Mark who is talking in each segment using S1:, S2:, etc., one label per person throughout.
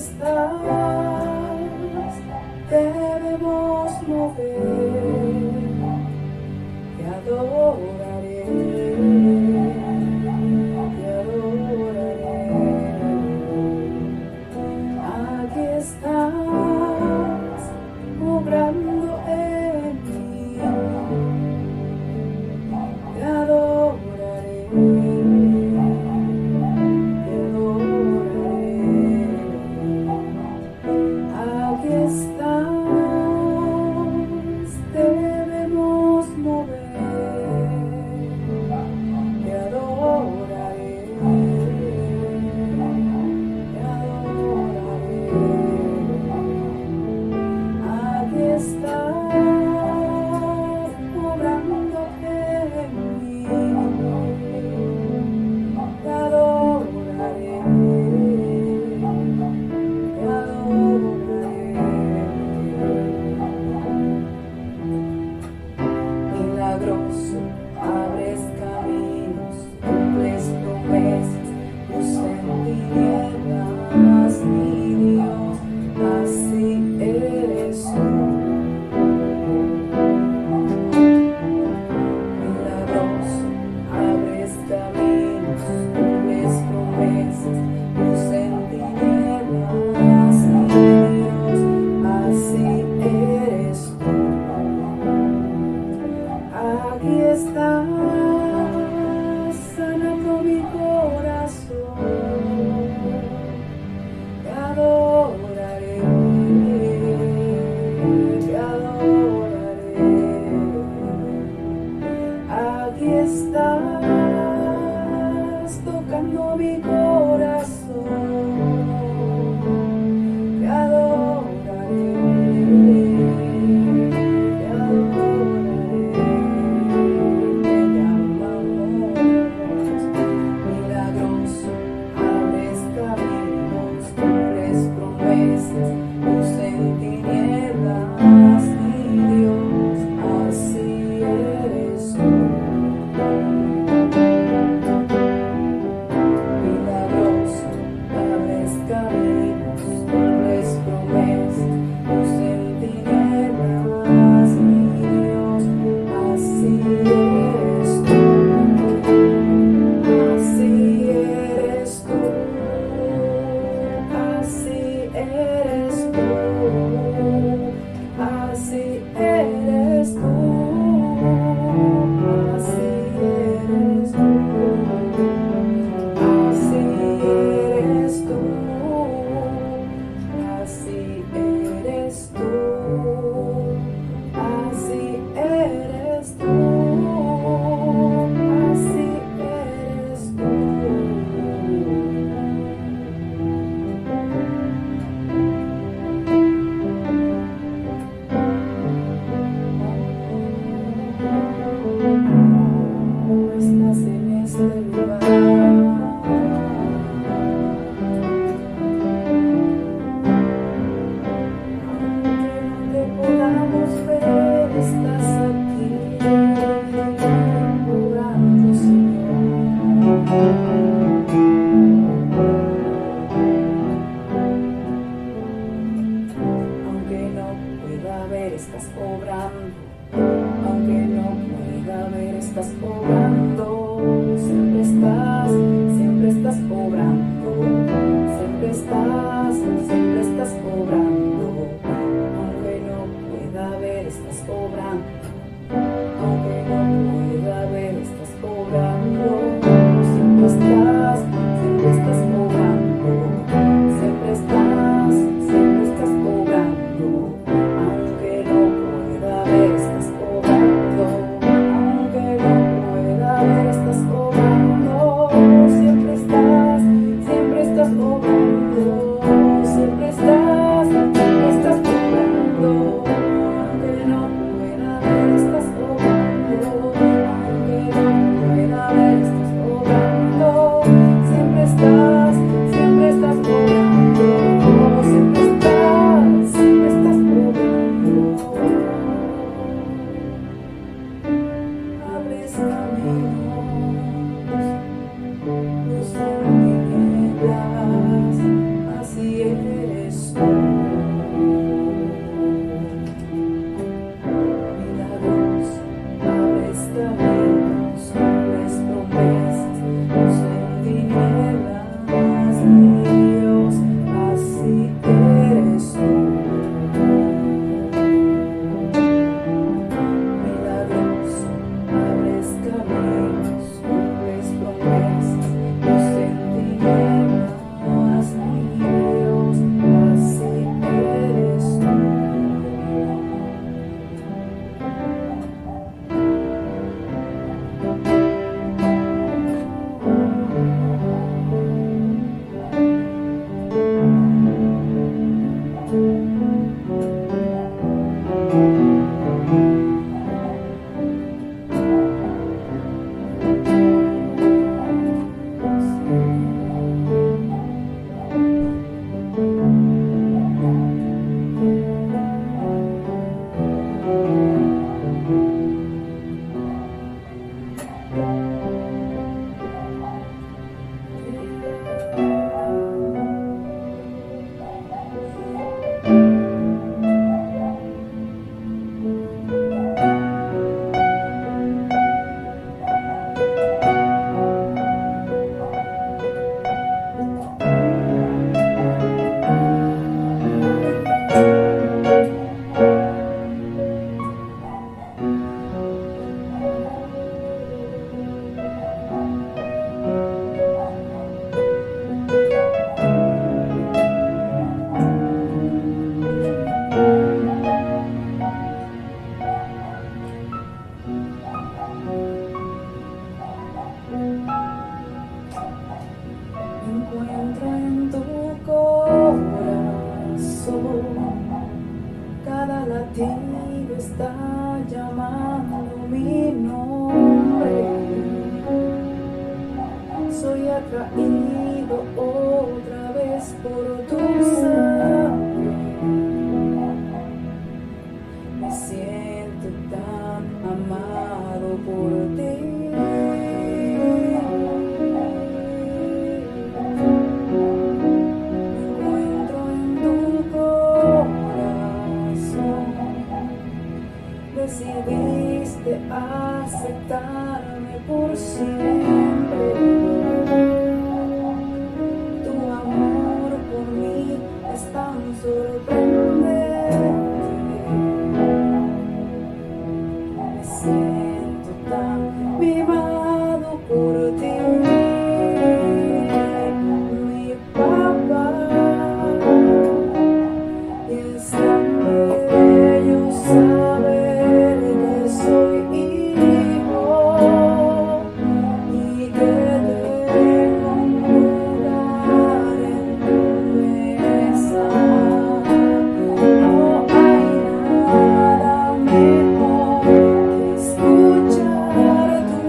S1: estás, debemos mover, te adoraré, te adoraré. Aquí estás, obrando en mí, te adoraré, te adoraré. Aquí estás, debemos mover, te adoraré, te adoraré. Aquí estás, obrando en mí, te adoraré, te adoraré. Milagroso, abres caminos, cumples promesas, luz en tinieblas, mi Dios, así eres tú. Milagroso, abres caminos, cumples promesas, luz en tinieblas, mi Dios, así eres tú. Aquí estás, sanando mi corazón, te adoraré, te adoraré. Aquí estás, tocando mi corazón, te adoraré, te adoraré. Te llamamos milagroso, abres caminos, cumples promesas, luz en tinieblas, mi Dios, así eres tú. Milagroso, abres caminos, cumples promesas, luz en tinieblas, mi Dios, así eres tú, así eres tú, así eres tú, así eres tú, así eres tú, así eres tú, así eres tú, así eres tú, así eres tú. Estás en este lugar, aunque no te podamos ver, estás aquí, obrando, Señor. Aunque no pueda ver, estás obrando. Aunque no pueda ver, estás obrando. Siempre estás obrando. Siempre estás obrando. Aunque no pueda ver, estás obrando. Aunque no pueda ver, estás obrando. Siempre estás obrando. Siempre estás obrando. Aunque no pueda ver, estás obrando. Aunque no pueda ver, estás obrando. Siempre estás obrando. Siempre estás obrando. encuentro en tu corazón. Cada latido está llamando mi nombre. Soy atraído otra vez por tu sangre. Me siento tan amado por ti. Me encuentro en tu corazón. Decidiste aceptarme por siempre. Tu amor por mí es tan sorprendente. Me siento tan mimado por ti, mi papá. Y es tan bello saber que soy hijo y que tengo un lugar en tu mesa. No hay nada mejor que escuchar tu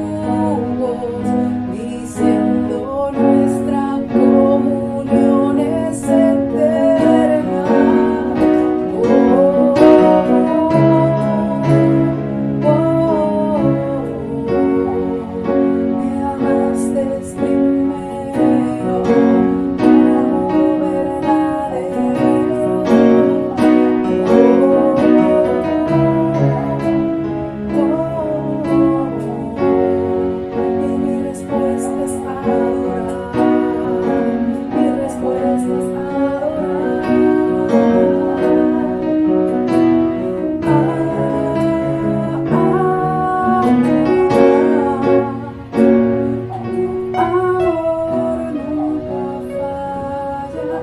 S1: voz diciendo nuestra comunión es eterna. Oh, me amaste primero, amor verdadero. Y mi respuesta es adorar, mi respuesta es adorar. Amor nunca falla,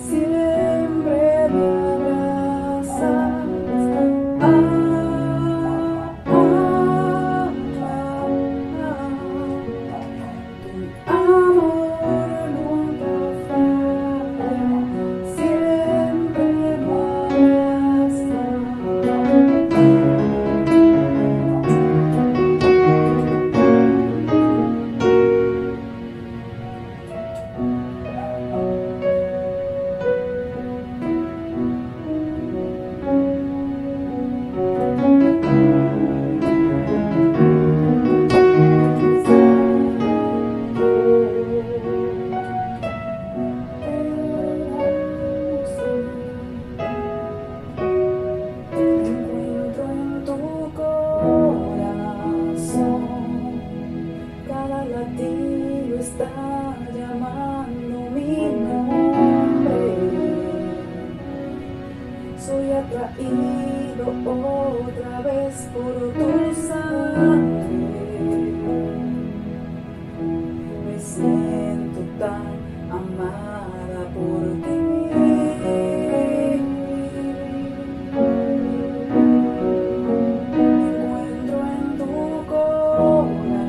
S1: siempre me abrazas. Tu amor nunca falla, siempre me abrazas. Me encuentro en tu corazón. Cada latido está llamando mi nombre. Soy atraído otra vez por tu sangre. Me siento tan amada por ti. Me encuentro en tu corazón.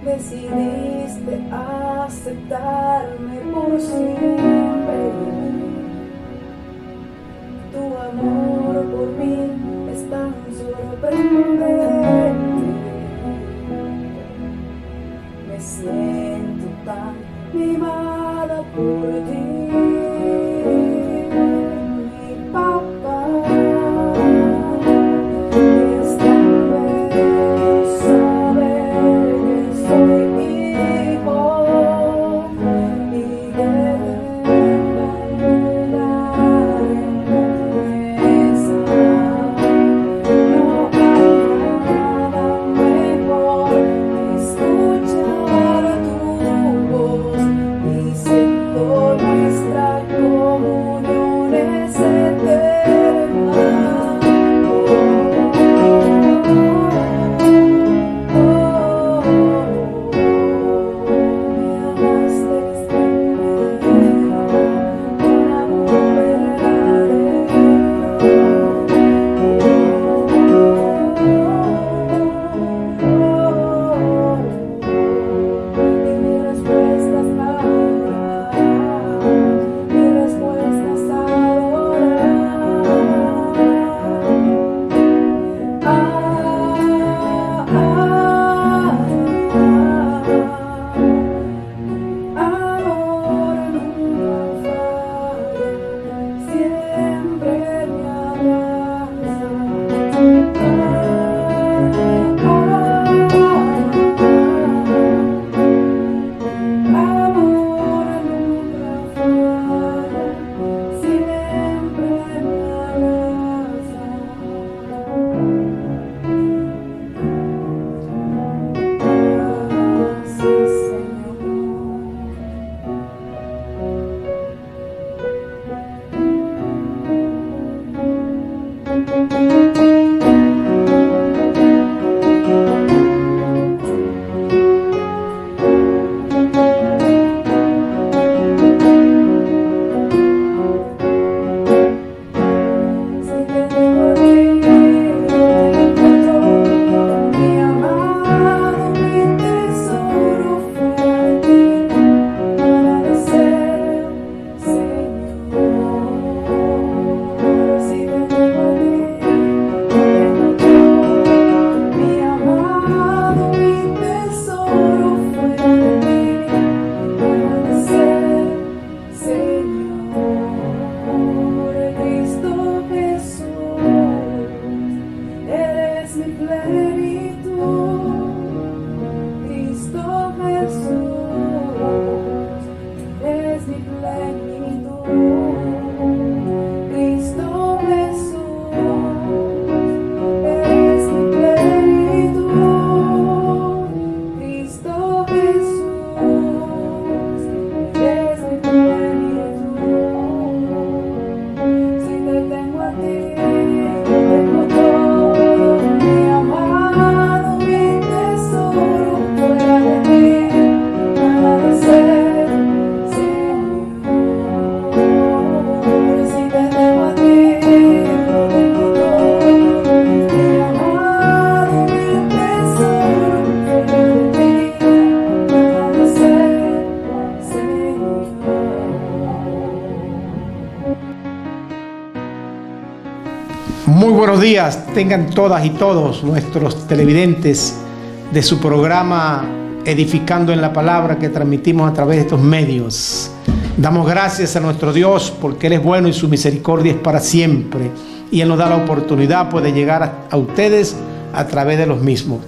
S1: Decidiste aceptarme por siempre. Tu amor por mí es tan sorprendente. Me siento tan mimada por ti, mi papá. Es tan bello saber que soy hijo y que tengo un lugar en tu mesa. No hay nada mejor que escuchar tu voz diciendo nuestra amor nunca falla, siempre me abraza. Gracias, Señor.
S2: Muy buenos días, tengan todas y todos nuestros televidentes de su programa Edificando en la Palabra que transmitimos a través de estos medios. Damos gracias a nuestro Dios porque Él es bueno y su misericordia es para siempre. Y Él nos da la oportunidad de llegar a ustedes a través de los mismos.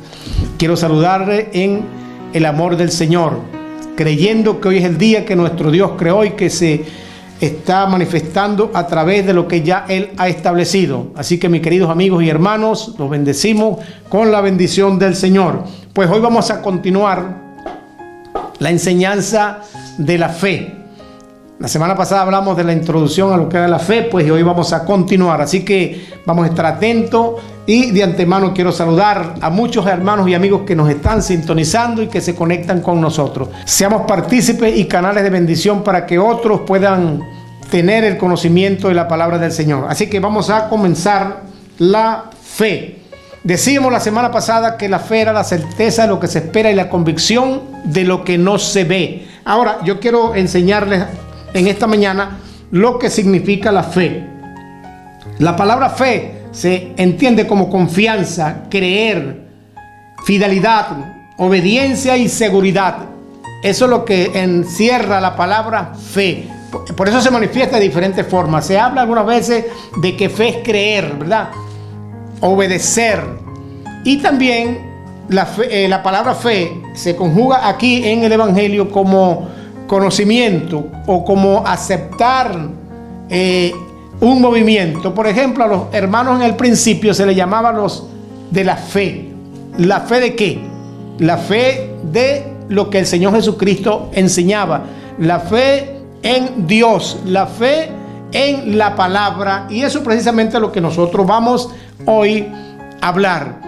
S2: Quiero saludarle en el amor del Señor, creyendo que hoy es el día que nuestro Dios creó y que se está manifestando a través de lo que ya Él ha establecido. Así que mis queridos amigos y hermanos, los bendecimos con la bendición del Señor. Pues hoy vamos a continuar la enseñanza de la fe. La semana pasada hablamos de la introducción a lo que era la fe, pues hoy vamos a continuar. Así que vamos a estar atentos y de antemano quiero saludar a muchos hermanos y amigos que nos están sintonizando y que se conectan con nosotros. Seamos partícipes y canales de bendición para que otros puedan tener el conocimiento de la palabra del Señor. Así que vamos a comenzar la fe. Decíamos la semana pasada que la fe era la certeza de lo que se espera y la convicción de lo que no se ve. Ahora yo quiero enseñarles en esta mañana lo que significa la fe. La palabra fe se entiende como confianza, creer, fidelidad, obediencia y seguridad. Eso es lo que encierra la palabra fe. Por eso se manifiesta de diferentes formas. Se habla algunas veces de que fe es creer, ¿verdad? Obedecer. Y también la palabra fe se conjuga aquí en el Evangelio como conocimiento o como aceptar un movimiento. Por ejemplo, a los hermanos en el principio se les llamaba los de la fe. ¿La fe de qué? La fe de lo que el Señor Jesucristo enseñaba. La fe en Dios, la fe en la palabra. Y eso precisamente es lo que nosotros vamos hoy a hablar.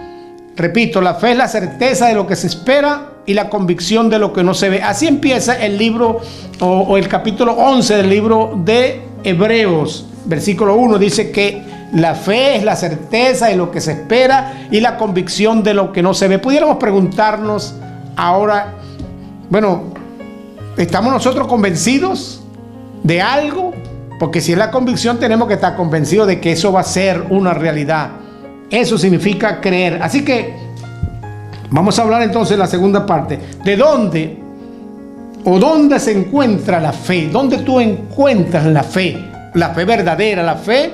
S2: Repito, la fe es la certeza de lo que se espera y la convicción de lo que no se ve. Así empieza el libro o el capítulo 11 del libro de Hebreos. Versículo 1 dice que la fe es la certeza de lo que se espera y la convicción de lo que no se ve. Pudiéramos preguntarnos ahora, bueno, ¿estamos nosotros convencidos de algo? Porque si es la convicción tenemos que estar convencidos de que eso va a ser una realidad. Eso significa creer. Así que vamos a hablar entonces de la segunda parte. ¿De dónde o dónde se encuentra la fe? ¿Dónde tú encuentras la fe? La fe verdadera, la fe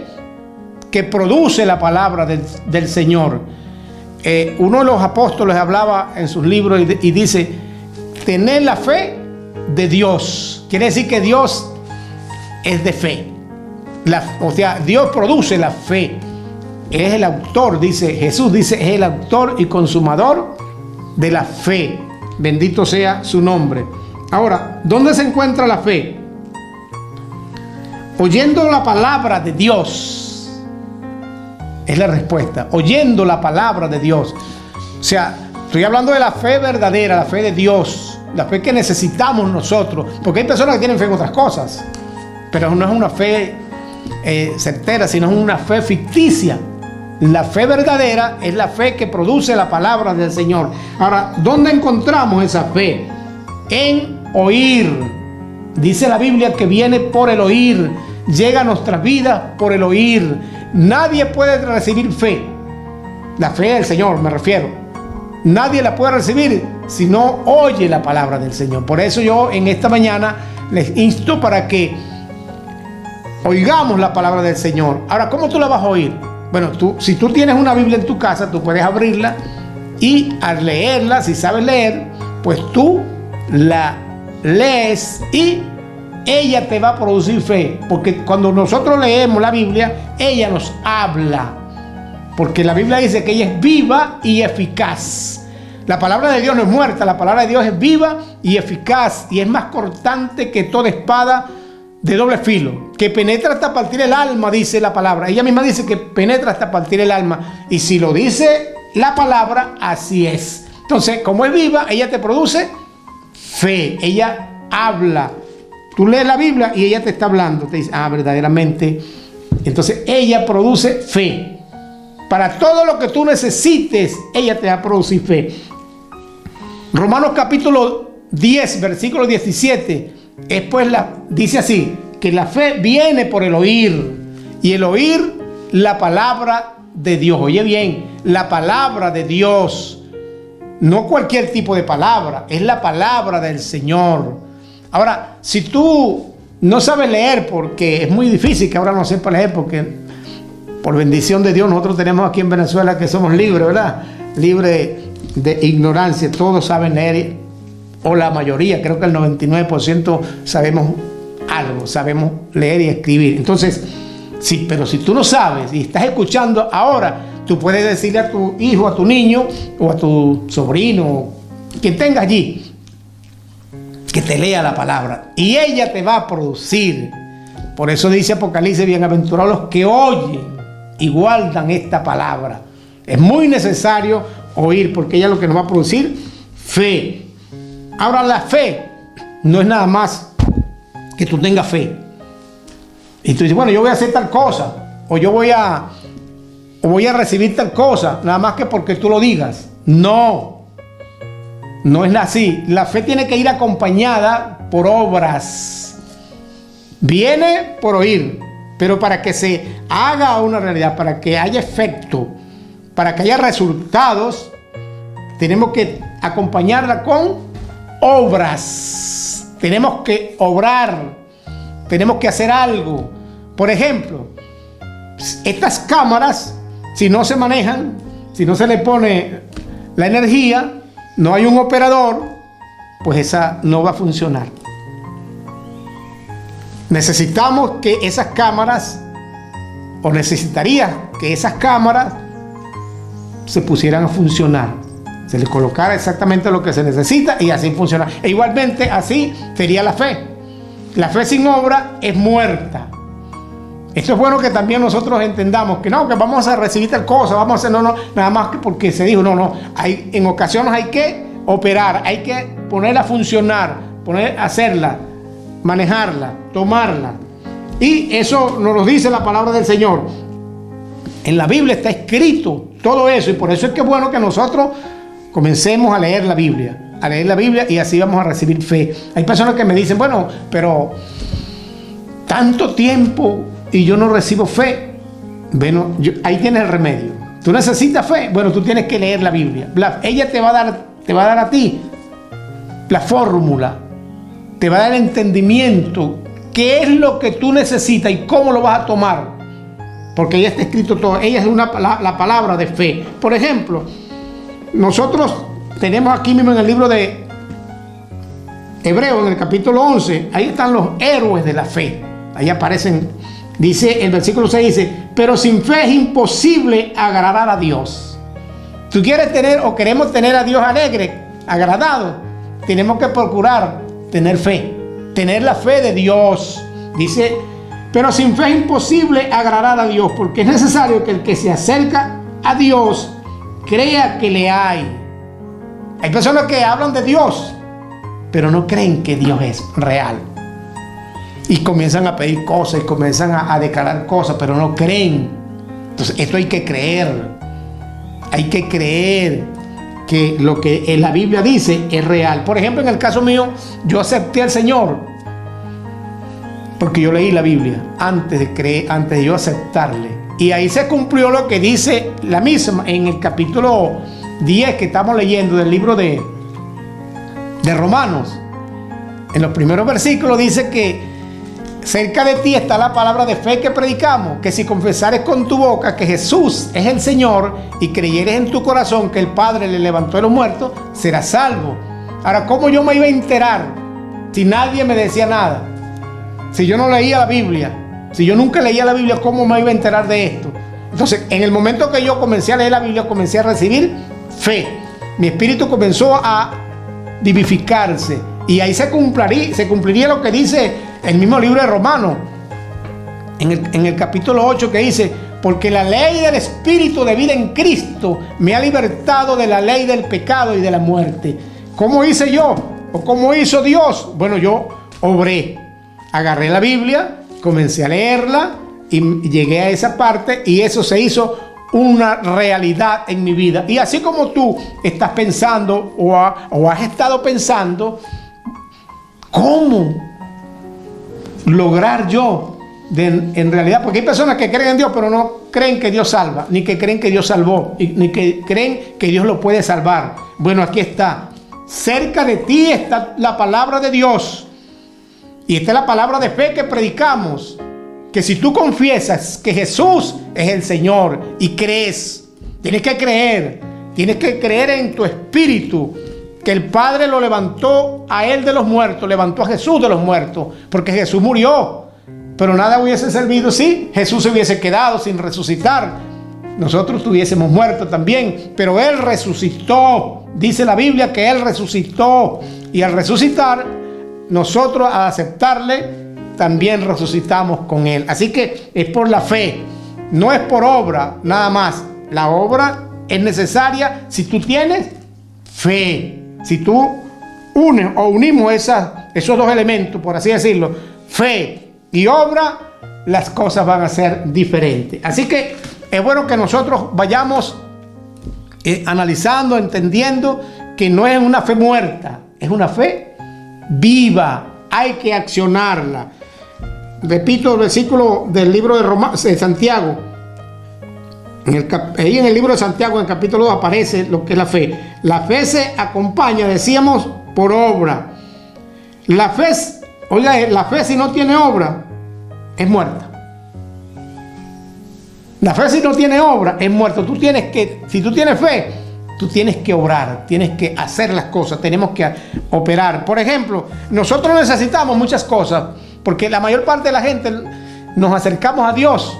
S2: que produce la palabra del Señor. Uno de los apóstoles hablaba en sus libros y dice: tener la fe de Dios. Quiere decir que Dios es de fe. O sea, Dios produce la fe. Es el autor, dice Jesús, dice, es el autor y consumador de la fe. Bendito sea su nombre. Ahora, ¿dónde se encuentra la fe? Oyendo la palabra de Dios. Es la respuesta. Oyendo la palabra de Dios. O sea, estoy hablando de la fe verdadera, la fe de Dios, la fe que necesitamos nosotros. Porque hay personas que tienen fe en otras cosas, pero no es una fe certera, sino es una fe ficticia. La fe verdadera es la fe que produce la palabra del Señor. Ahora, ¿dónde encontramos esa fe? En oír. Dice la Biblia que viene por el oír. Llega a nuestras vidas por el oír. Nadie puede recibir fe. La fe del Señor, me refiero. Nadie la puede recibir si no oye la palabra del Señor. Por eso yo en esta mañana les insto para que oigamos la palabra del Señor. Ahora, ¿cómo tú la vas a oír? Bueno, si tú tienes una Biblia en tu casa, tú puedes abrirla y al leerla, si sabes leer, pues tú la lees y ella te va a producir fe. Porque cuando nosotros leemos la Biblia, ella nos habla. Porque la Biblia dice que ella es viva y eficaz. La palabra de Dios no es muerta, la palabra de Dios es viva y eficaz. Y es más cortante que toda espada de doble filo, que penetra hasta partir el alma, dice la palabra. Ella misma dice que penetra hasta partir el alma. Y si lo dice la palabra, así es. Entonces, como es viva, ella te produce fe. Ella habla. Tú lees la Biblia y ella te está hablando. Te dice, verdaderamente. Entonces, ella produce fe. Para todo lo que tú necesites, ella te va a producir fe. Romanos capítulo 10, versículo 17. Dice así, que la fe viene por el oír, y el oír la palabra de Dios. Oye bien, la palabra de Dios, no cualquier tipo de palabra, es la palabra del Señor. Ahora, si tú no sabes leer, porque es muy difícil que ahora no sepa leer, porque por bendición de Dios nosotros tenemos aquí en Venezuela que somos libres, ¿verdad? Libres de ignorancia, todos saben leer. O la mayoría, creo que el 99% sabemos algo, sabemos leer y escribir. Entonces, sí, pero si tú no sabes y estás escuchando ahora, tú puedes decirle a tu hijo, a tu niño o a tu sobrino, quien tenga allí, que te lea la palabra y ella te va a producir. Por eso dice Apocalipsis, bienaventurados los que oyen y guardan esta palabra. Es muy necesario oír, porque ella es lo que nos va a producir fe. Ahora, la fe no es nada más que tú tengas fe. Y tú dices, bueno, yo voy a hacer tal cosa, o voy a recibir tal cosa, nada más que porque tú lo digas. No es así. La fe tiene que ir acompañada por obras. Viene por oír, pero para que se haga una realidad, para que haya efecto, para que haya resultados, tenemos que acompañarla con obras. Tenemos que obrar, tenemos que hacer algo. Por ejemplo, estas cámaras, si no se manejan, si no se le pone la energía, no hay un operador, pues esa no va a funcionar. Necesitamos que esas cámaras, o necesitaría que esas cámaras se pusieran a funcionar. Se le colocara exactamente lo que se necesita y así funciona. E igualmente así sería la fe. La fe sin obra es muerta. Esto es bueno que también nosotros entendamos que no, que vamos a recibir tal cosa, vamos a hacer, no, nada más que porque se dijo, no, en ocasiones hay que operar, hay que ponerla a funcionar, hacerla, manejarla, tomarla. Y eso nos lo dice la palabra del Señor. En la Biblia está escrito todo eso, y por eso es que es bueno que nosotros comencemos a leer la Biblia y así vamos a recibir fe. Hay personas que me dicen, bueno, pero tanto tiempo y yo no recibo fe. Bueno, ahí tienes el remedio. Tú necesitas fe. Bueno, tú tienes que leer la Biblia. Ella te va a dar a ti la fórmula, te va a dar el entendimiento, qué es lo que tú necesitas y cómo lo vas a tomar. Porque ella está escrito todo. Ella es la palabra de fe. Por ejemplo, nosotros tenemos aquí mismo en el libro de Hebreo, en el capítulo 11, ahí están los héroes de la fe. Ahí aparecen, dice, el versículo 6 dice, pero sin fe es imposible agradar a Dios. Tú quieres tener o queremos tener a Dios alegre, agradado, tenemos que procurar tener fe, tener la fe de Dios. Dice, pero sin fe es imposible agradar a Dios, porque es necesario que el que se acerca a Dios crea que le hay. Hay personas que hablan de Dios, pero no creen que Dios es real. Y comienzan a pedir cosas y comienzan a declarar cosas, pero no creen. Entonces, esto hay que creer. Hay que creer que lo que en la Biblia dice es real. Por ejemplo, en el caso mío, yo acepté al Señor porque yo leí la Biblia antes de creer, antes de yo aceptarle. Y ahí se cumplió lo que dice la misma en el capítulo 10 que estamos leyendo del libro de Romanos. En los primeros versículos dice que cerca de ti está la palabra de fe que predicamos, que si confesares con tu boca que Jesús es el Señor y creyeres en tu corazón que el Padre le levantó de los muertos, serás salvo. Ahora, ¿cómo yo me iba a enterar si nadie me decía nada? Si yo no leía la Biblia, si yo nunca leía la Biblia, ¿cómo me iba a enterar de esto? Entonces, en el momento que yo comencé a leer la Biblia, comencé a recibir fe. Mi espíritu comenzó a vivificarse y ahí se cumpliría lo que dice el mismo libro de Romanos en el capítulo 8, que dice, porque la ley del espíritu de vida en Cristo me ha libertado de la ley del pecado y de la muerte. ¿Cómo hice yo? ¿O cómo hizo Dios? Bueno, yo obré, agarré la Biblia, comencé a leerla y llegué a esa parte y eso se hizo una realidad en mi vida. Y así como tú estás pensando o has estado pensando, ¿cómo lograr yo en realidad? Porque hay personas que creen en Dios pero no creen que Dios salva, ni que creen que Dios salvó, ni que creen que Dios lo puede salvar. Bueno, aquí está, cerca de ti está la palabra de Dios y esta es la palabra de fe que predicamos, que si tú confiesas que Jesús es el Señor y crees, tienes que creer en tu espíritu que el Padre lo levantó a él de los muertos, levantó a Jesús de los muertos, porque Jesús murió, pero nada hubiese servido si Jesús se hubiese quedado sin resucitar. Nosotros estuviésemos muertos también, pero Él resucitó. Dice la Biblia que Él resucitó, y al resucitar, nosotros al aceptarle, también resucitamos con Él. Así que es por la fe, no es por obra nada más. La obra es necesaria si tú tienes fe. Si tú unes o unimos esos dos elementos, por así decirlo, fe y obra, las cosas van a ser diferentes. Así que es bueno que nosotros vayamos analizando, entendiendo que no es una fe muerta, es una fe viva. Hay que accionarla. Repito el versículo del libro de Santiago. Ahí en el libro de Santiago, en el capítulo 2, aparece lo que es la fe. La fe se acompaña, decíamos, por obra. La fe, oiga, la fe si no tiene obra, es muerta. La fe si no tiene obra, es muerta. Si tú tienes fe, tú tienes que obrar, tienes que hacer las cosas, tenemos que operar. Por ejemplo, nosotros necesitamos muchas cosas, porque la mayor parte de la gente nos acercamos a Dios,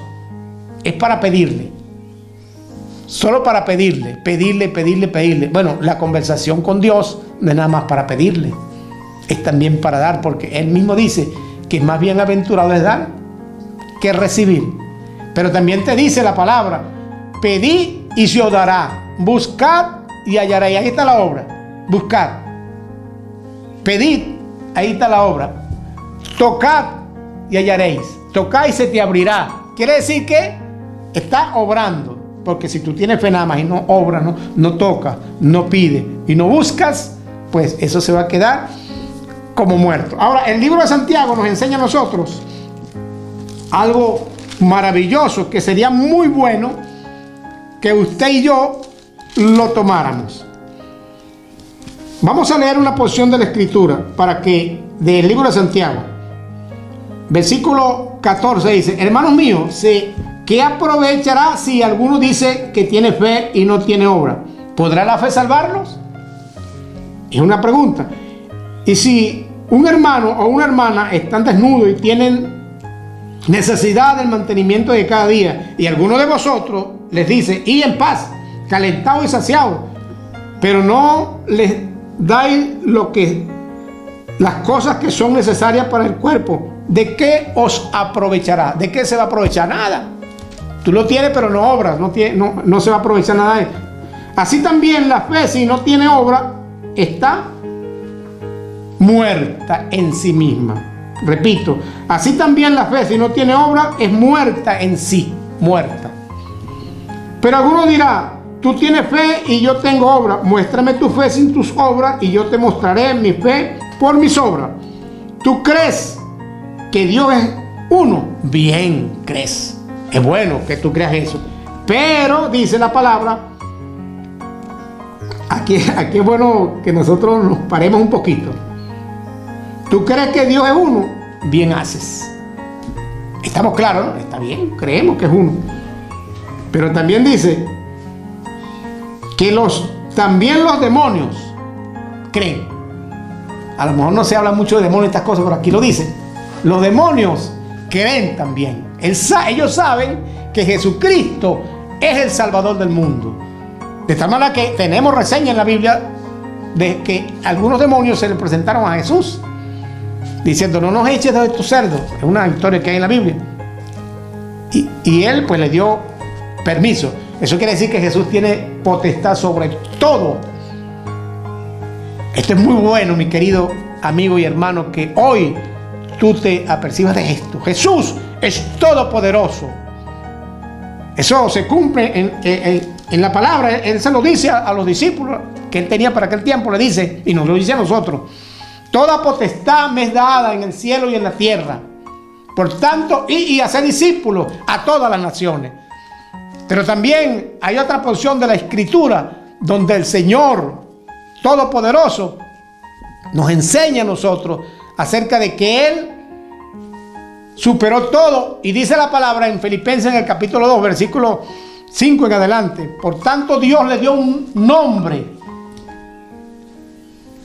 S2: es para pedirle. Solo para pedirle. Bueno, la conversación con Dios no es nada más para pedirle, es también para dar, porque Él mismo dice que más bienaventurado es dar que recibir. Pero también te dice la palabra, pedid y se os dará, buscad y hallaréis. Ahí está la obra, buscad. Pedid, ahí está la obra. Tocad y hallaréis. Tocad y se te abrirá. Quiere decir que está obrando. Porque si tú tienes fe nada más y no obras, no tocas, no pides y no buscas, pues eso se va a quedar como muerto. Ahora, el libro de Santiago nos enseña a nosotros algo maravilloso, que sería muy bueno que usted y yo lo tomáramos. Vamos a leer una porción de la Escritura del libro de Santiago. Versículo 14 dice: hermanos míos, ¿qué aprovechará si alguno dice que tiene fe y no tiene obra? ¿Podrá la fe salvarlos? Es una pregunta. Y si un hermano o una hermana están desnudos y tienen necesidad del mantenimiento de cada día, y alguno de vosotros les dice: id en paz, calentados y saciados, pero no les dais las cosas que son necesarias para el cuerpo, ¿de qué os aprovechará? ¿De qué se va a aprovechar? Nada. Tú lo tienes pero no obras, no se va a aprovechar nada de esto. Así también la fe, si no tiene obra, está muerta en sí misma. Repito, así también la fe, si no tiene obra, es muerta en sí, muerta. Pero alguno dirá: tú tienes fe y yo tengo obra. Muéstrame tu fe sin tus obras y yo te mostraré mi fe por mis obras. ¿Tú crees que Dios es uno? Bien, crees. Es bueno que tú creas eso. Pero, dice la palabra, aquí es bueno que nosotros nos paremos un poquito. ¿Tú crees que Dios es uno? Bien haces. Estamos claros, ¿no? Está bien, creemos que es uno. Pero también dice que también los demonios creen. A lo mejor no se habla mucho de demonios y estas cosas, pero aquí lo dice. Los demonios creen también. Ellos saben que Jesucristo es el Salvador del mundo. De tal manera que tenemos reseña en la Biblia de que algunos demonios se le presentaron a Jesús diciendo: no nos eches de estos cerdos. Es una historia que hay en la Biblia. Y él pues le dio permiso. Eso quiere decir que Jesús tiene potestad sobre todo. Esto es muy bueno, mi querido amigo y hermano, que hoy tú te apercibas de esto. Jesús es todopoderoso. Eso se cumple en la palabra. Él se lo dice a los discípulos que él tenía para aquel tiempo. Le dice, y nos lo dice a nosotros: toda potestad me es dada en el cielo y en la tierra. Por tanto, y hacer discípulos a todas las naciones. Pero también hay otra porción de la Escritura donde el Señor Todopoderoso nos enseña a nosotros acerca de que Él superó todo. Y dice la palabra en Filipenses, en el capítulo 2, versículo 5 en adelante: por tanto, Dios le dio un nombre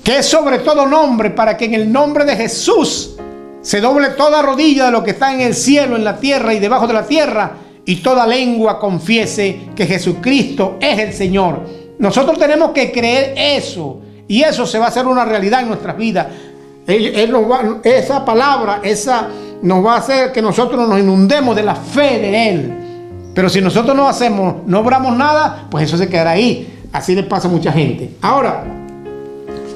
S2: que es sobre todo nombre, para que en el nombre de Jesús se doble toda rodilla de lo que está en el cielo, en la tierra y debajo de la tierra, y toda lengua confiese que Jesucristo es el Señor. Nosotros tenemos que creer eso, y eso se va a hacer una realidad en nuestras vidas. Esa palabra nos va a hacer que nosotros nos inundemos de la fe de Él. Pero si nosotros no obramos nada, pues eso se quedará ahí. Así le pasa a mucha gente. Ahora,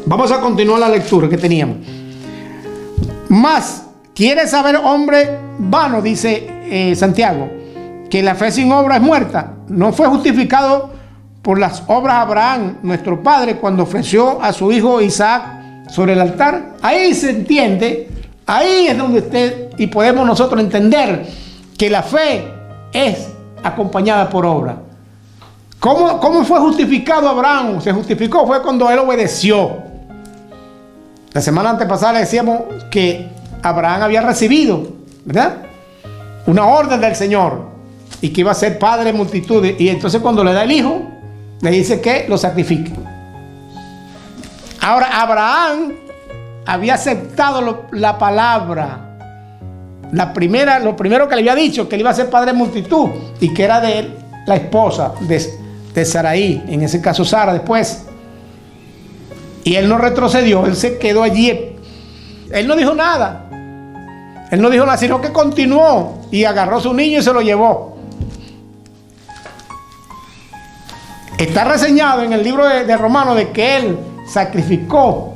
S2: vamos a continuar la lectura que teníamos. Más, ¿quieres saber, hombre vano? Dice Santiago, que la fe sin obra es muerta. No fue justificado por las obras Abraham, nuestro padre, cuando ofreció a su hijo Isaac sobre el altar. Ahí se entiende, ahí es donde y podemos nosotros entender que la fe es acompañada por obra. ¿Cómo fue justificado Abraham? Se justificó fue cuando él obedeció. La semana antepasada le decíamos que Abraham había recibido, ¿verdad?, una orden del Señor, y que iba a ser padre de multitudes. Y entonces cuando le da el hijo, le dice que lo sacrifique. Ahora, Abraham había aceptado la palabra. Lo primero que le había dicho, que él iba a ser padre de multitud, y que era de él, la esposa de Saraí, en ese caso Sara después. Y él no retrocedió, él se quedó allí. Él no dijo nada. Él no dijo nada, sino que continuó y agarró a su niño y se lo llevó. Está reseñado en el libro de Romanos de que él sacrificó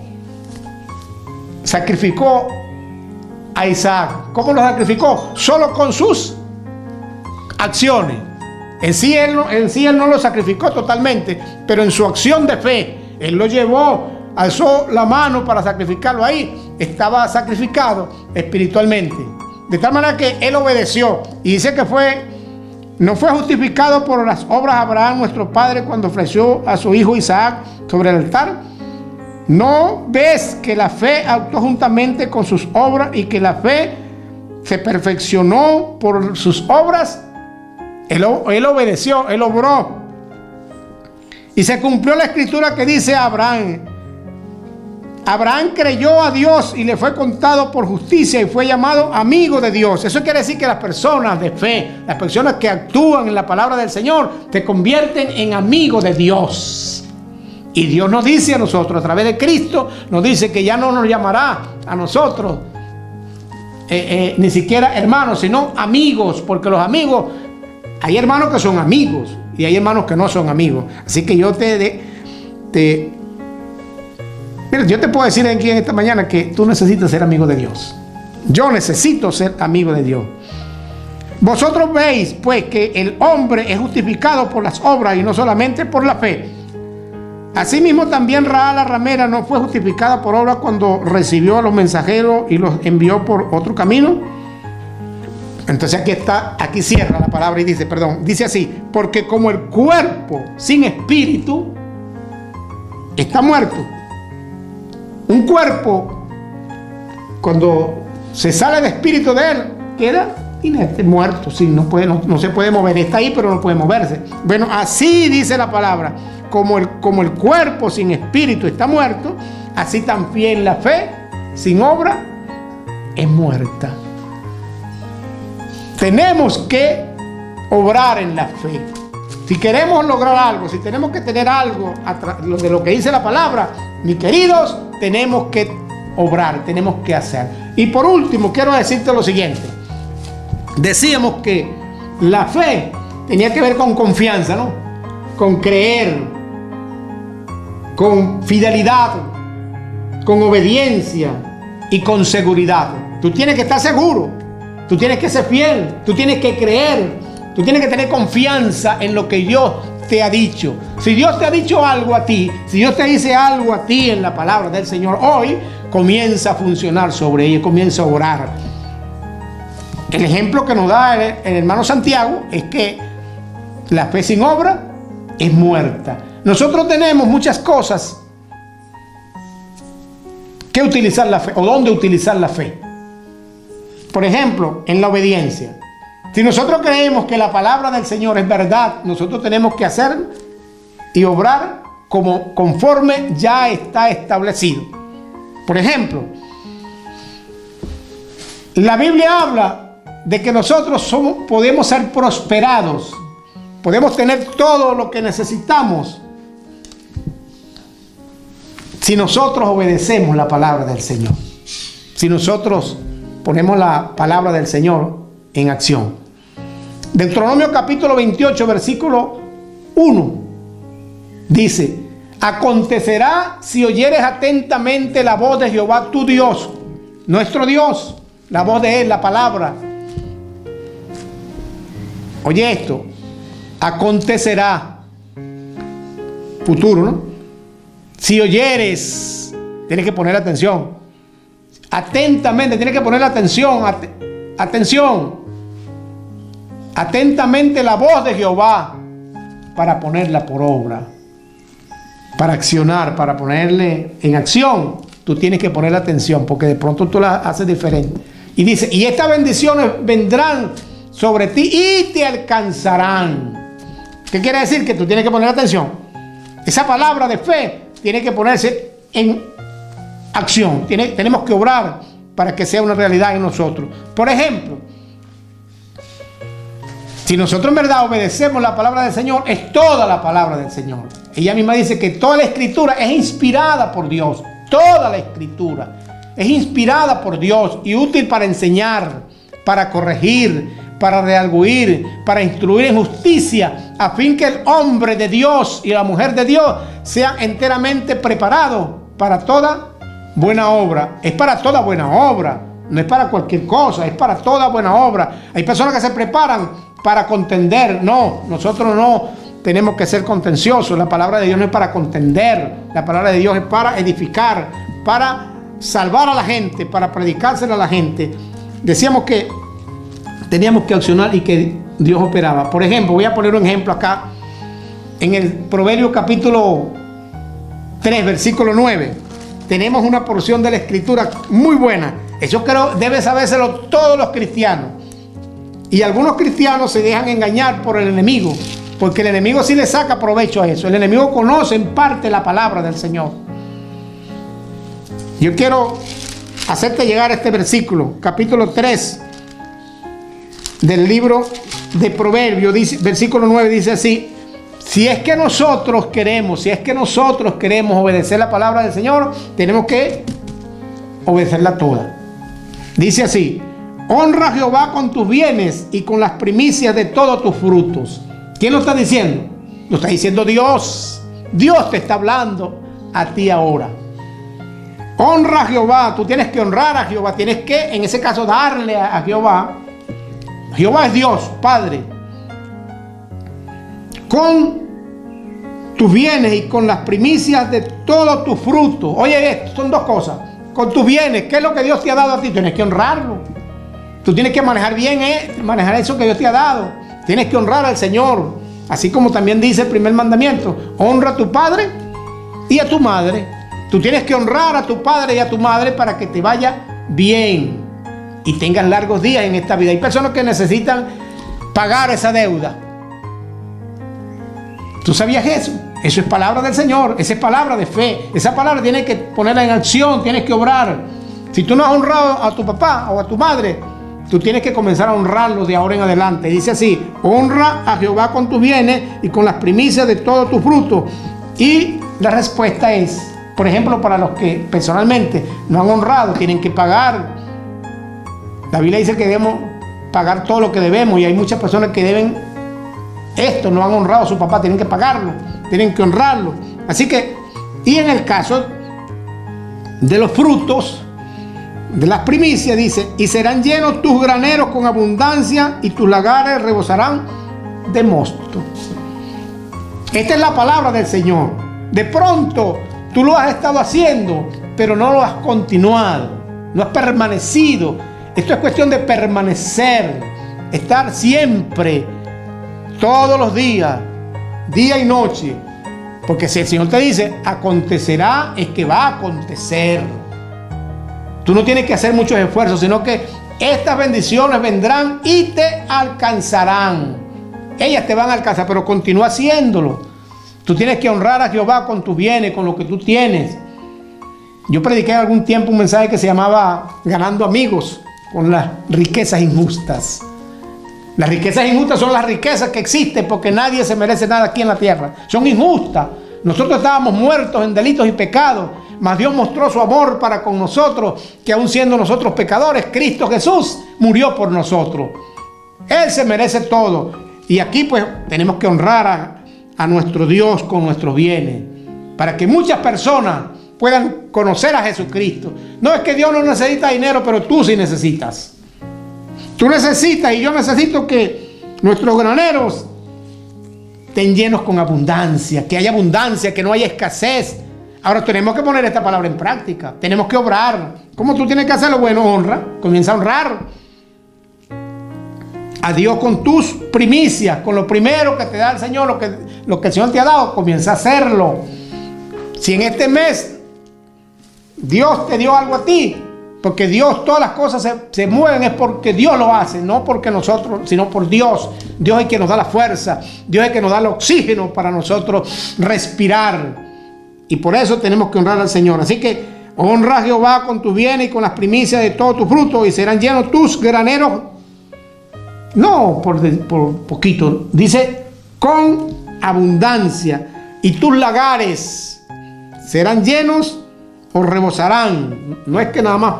S2: a Isaac. ¿Cómo lo sacrificó? Solo con sus acciones. En sí él no lo sacrificó totalmente, pero en su acción de fe, él lo llevó, alzó la mano para sacrificarlo ahí. Estaba sacrificado espiritualmente. De tal manera que él obedeció. Y dice que no fue justificado por las obras de Abraham, nuestro padre, cuando ofreció a su hijo Isaac sobre el altar. ¿No ves que la fe actuó juntamente con sus obras y que la fe se perfeccionó por sus obras? Él obedeció, él obró. Y se cumplió la escritura que dice a Abraham: Abraham creyó a Dios y le fue contado por justicia y fue llamado amigo de Dios. Eso quiere decir que las personas de fe, las personas que actúan en la palabra del Señor, se convierten en amigos de Dios. Y Dios nos dice a nosotros, a través de Cristo, nos dice que ya no nos llamará a nosotros ni siquiera hermanos, sino amigos, porque los amigos, hay hermanos que son amigos y hay hermanos que no son amigos. Así que yo mira, yo te puedo decir aquí en esta mañana que tú necesitas ser amigo de Dios. Yo necesito ser amigo de Dios. Vosotros veis, pues, que el hombre es justificado por las obras y no solamente por la fe. Asimismo, también Rahab la ramera no fue justificada por obras cuando recibió a los mensajeros y los envió por otro camino. Entonces aquí cierra la palabra y dice así: porque como el cuerpo sin espíritu está muerto. Un cuerpo, cuando se sale de espíritu de él, queda inerte, muerto, sí, no se puede mover, está ahí pero no puede moverse. Bueno, así dice la palabra, como el cuerpo sin espíritu está muerto, así también la fe sin obra es muerta. Tenemos que obrar en la fe. Si queremos lograr algo, si tenemos que tener algo de lo que dice la palabra, mis queridos, tenemos que obrar, tenemos que hacer. Y por último, quiero decirte lo siguiente. Decíamos que la fe tenía que ver con confianza, ¿no? Con creer, con fidelidad, con obediencia y con seguridad. Tú tienes que estar seguro, tú tienes que ser fiel, tú tienes que creer, tú tienes que tener confianza en lo que Dios te ha dicho. Si Dios te ha dicho algo a ti, si Dios te dice algo a ti en la palabra del Señor, hoy comienza a funcionar sobre ella, comienza a orar. El ejemplo que nos da el hermano Santiago es que la fe sin obra es muerta. Nosotros tenemos muchas cosas que utilizar la fe, o dónde utilizar la fe. Por ejemplo, en la obediencia. Si nosotros creemos que la palabra del Señor es verdad, nosotros tenemos que hacer y obrar conforme ya está establecido. Por ejemplo, la Biblia habla de que nosotros podemos ser prosperados, podemos tener todo lo que necesitamos si nosotros obedecemos la palabra del Señor, si nosotros ponemos la palabra del Señor en acción. Deuteronomio capítulo 28 versículo 1 dice: acontecerá si oyeres atentamente la voz de Jehová tu Dios, nuestro Dios, la voz de Él, la palabra. Oye esto, acontecerá, futuro, ¿no? Si oyeres, tienes que poner atención, atentamente, tienes que poner atención, atentamente la voz de Jehová para ponerla por obra, para accionar, para ponerle en acción. Tú tienes que poner atención porque de pronto tú la haces diferente. Y dice, y estas bendiciones vendrán sobre ti y te alcanzarán. ¿Qué quiere decir? Que tú tienes que poner atención. Esa palabra de fe tiene que ponerse en acción. Tenemos que obrar para que sea una realidad en nosotros. Por ejemplo, si nosotros en verdad obedecemos la palabra del Señor, es toda la palabra del Señor. Ella misma dice que toda la escritura es inspirada por Dios. Toda la escritura es inspirada por Dios y útil para enseñar, para corregir, para redarguir, para instruir en justicia, a fin que el hombre de Dios y la mujer de Dios sean enteramente preparados para toda buena obra. Es para toda buena obra, no es para cualquier cosa, es para toda buena obra. Hay personas que se preparan para contender. No, nosotros no tenemos que ser contenciosos. La palabra de Dios no es para contender, la palabra de Dios es para edificar, para salvar a la gente, para predicársela a la gente. Decíamos que teníamos que accionar y que Dios operaba. Por ejemplo, voy a poner un ejemplo acá en el Proverbio capítulo 3 versículo 9. Tenemos una porción de la escritura muy buena. Eso creo debe sabérselo todos los cristianos. Y algunos cristianos se dejan engañar por el enemigo, porque el enemigo sí le saca provecho a eso. El enemigo conoce en parte la palabra del Señor. Yo quiero hacerte llegar a este versículo, capítulo 3 del libro de Proverbios, dice, versículo 9 dice así: si es que nosotros queremos obedecer la palabra del Señor, tenemos que obedecerla toda. Dice así: honra a Jehová con tus bienes y con las primicias de todos tus frutos. ¿Quién lo está diciendo? Lo está diciendo Dios. Dios te está hablando a ti ahora. Honra a Jehová. Tú tienes que honrar a Jehová. Tienes que, en ese caso, darle a Jehová. Jehová es Dios, Padre. Con tus bienes y con las primicias de todos tus frutos. Oye, esto son dos cosas. Con tus bienes, ¿qué es lo que Dios te ha dado a ti? Tienes que honrarlo. Tú tienes que manejar bien, manejar eso que Dios te ha dado. Tienes que honrar al Señor. Así como también dice el primer mandamiento: honra a tu padre y a tu madre. Tú tienes que honrar a tu padre y a tu madre para que te vaya bien y tengas largos días en esta vida. Hay personas que necesitan pagar esa deuda. ¿Tú sabías eso? Eso es palabra del Señor. Esa es palabra de fe. Esa palabra tienes que ponerla en acción. Tienes que obrar. Si tú no has honrado a tu papá o a tu madre, tú tienes que comenzar a honrarlos de ahora en adelante. Dice así: honra a Jehová con tus bienes y con las primicias de todos tus frutos. Y la respuesta es, por ejemplo, para los que personalmente no han honrado, tienen que pagar. La Biblia dice que debemos pagar todo lo que debemos, y hay muchas personas que deben esto, no han honrado a su papá, tienen que pagarlo, tienen que honrarlo. Así que, y en el caso de los frutos, de las primicias, dice: y serán llenos tus graneros con abundancia y tus lagares rebosarán de mosto. Esta es la palabra del Señor. De pronto tú lo has estado haciendo, pero no lo has continuado, no has permanecido. Esto es cuestión de permanecer, estar siempre, todos los días, día y noche. Porque si el Señor te dice acontecerá, es que va a acontecer. Tú no tienes que hacer muchos esfuerzos, sino que estas bendiciones vendrán y te alcanzarán. Ellas te van a alcanzar, pero continúa haciéndolo. Tú tienes que honrar a Jehová con tus bienes, con lo que tú tienes. Yo prediqué algún tiempo un mensaje que se llamaba Ganando Amigos con las riquezas injustas. Las riquezas injustas son las riquezas que existen porque nadie se merece nada aquí en la tierra. Son injustas. Nosotros estábamos muertos en delitos y pecados, mas Dios mostró su amor para con nosotros, que aun siendo nosotros pecadores, Cristo Jesús murió por nosotros. Él se merece todo. Y aquí pues tenemos que honrar a nuestro Dios con nuestros bienes, para que muchas personas puedan conocer a Jesucristo. No es que Dios no necesita dinero, pero tú sí necesitas. Tú necesitas, y yo necesito, que nuestros graneros estén llenos con abundancia, que haya abundancia, que no haya escasez. Ahora tenemos que poner esta palabra en práctica, tenemos que obrar. ¿Cómo tú tienes que hacerlo? Bueno, honra, comienza a honrar a Dios con tus primicias, con lo primero que te da el Señor, lo que el Señor te ha dado, comienza a hacerlo. Si en este mes Dios te dio algo a ti, porque Dios, todas las cosas se mueven, es porque Dios lo hace, no porque nosotros, sino por Dios. Dios es quien nos da la fuerza, Dios es quien nos da el oxígeno para nosotros respirar. Y por eso tenemos que honrar al Señor. Así que honra a Jehová con tus bienes y con las primicias de todos tus frutos, y serán llenos tus graneros. No por poquito, dice con abundancia, y tus lagares serán llenos o rebosarán. No es que nada más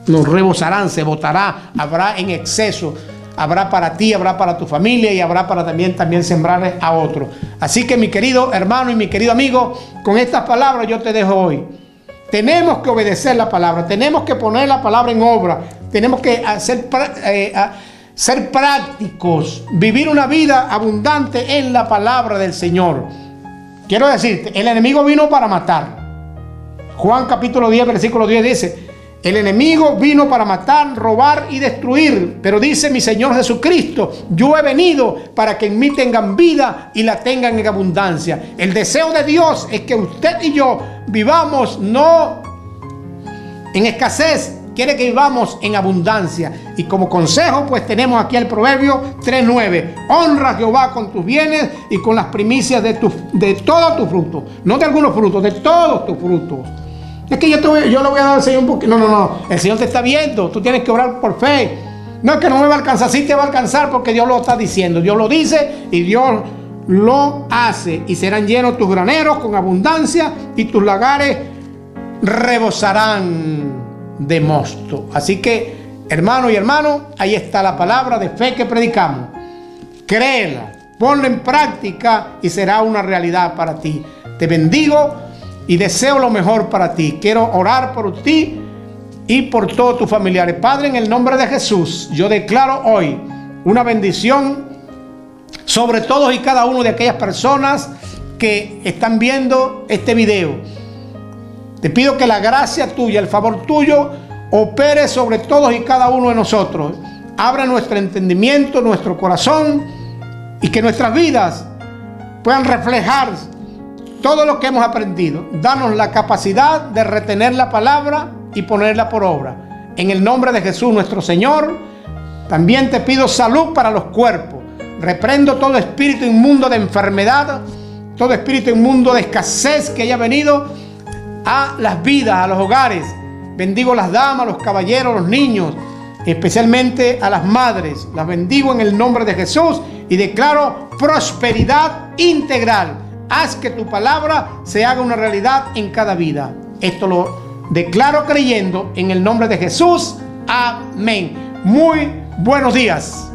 S2: nos rebosarán, se botará, habrá en exceso, habrá para ti, habrá para tu familia, y habrá para también sembrar a otro. Así que, mi querido hermano y mi querido amigo, con estas palabras yo te dejo hoy. Tenemos que obedecer la palabra, tenemos que poner la palabra en obra, tenemos que ser prácticos, vivir una vida abundante en la palabra del Señor. Quiero decirte, el enemigo vino para matar. Juan capítulo 10, versículo 10 dice: el enemigo vino para matar, robar y destruir. Pero dice mi Señor Jesucristo: yo he venido para que en mí tengan vida y la tengan en abundancia. El deseo de Dios es que usted y yo vivamos no en escasez, quiere que vivamos en abundancia. Y como consejo, pues tenemos aquí el Proverbio 3:9. Honra a Jehová con tus bienes y con las primicias de todos tus frutos. No de algunos frutos, de todos tus frutos. Es que yo le voy a dar al Señor un poquito. No. El Señor te está viendo. Tú tienes que orar por fe. No es que no me va a alcanzar. Sí te va a alcanzar porque Dios lo está diciendo. Dios lo dice y Dios lo hace. Y serán llenos tus graneros con abundancia y tus lagares rebosarán de mosto. Así que, hermano y hermano, ahí está la palabra de fe que predicamos. Créela, ponla en práctica y será una realidad para ti. Te bendigo y deseo lo mejor para ti. Quiero orar por ti y por todos tus familiares. Padre, en el nombre de Jesús, yo declaro hoy una bendición sobre todos y cada uno de aquellas personas que están viendo este video. Te pido que la gracia tuya, el favor tuyo, opere sobre todos y cada uno de nosotros. Abra nuestro entendimiento, nuestro corazón, y que nuestras vidas puedan reflejar todo lo que hemos aprendido. Danos la capacidad de retener la palabra y ponerla por obra. En el nombre de Jesús nuestro Señor, también te pido salud para los cuerpos. Reprendo todo espíritu inmundo de enfermedad, todo espíritu inmundo de escasez que haya venido a las vidas, a los hogares. Bendigo a las damas, los caballeros, los niños, especialmente a las madres. Las bendigo en el nombre de Jesús y declaro prosperidad integral. Haz que tu palabra se haga una realidad en cada vida. Esto lo declaro creyendo en el nombre de Jesús. Amén. Muy buenos días.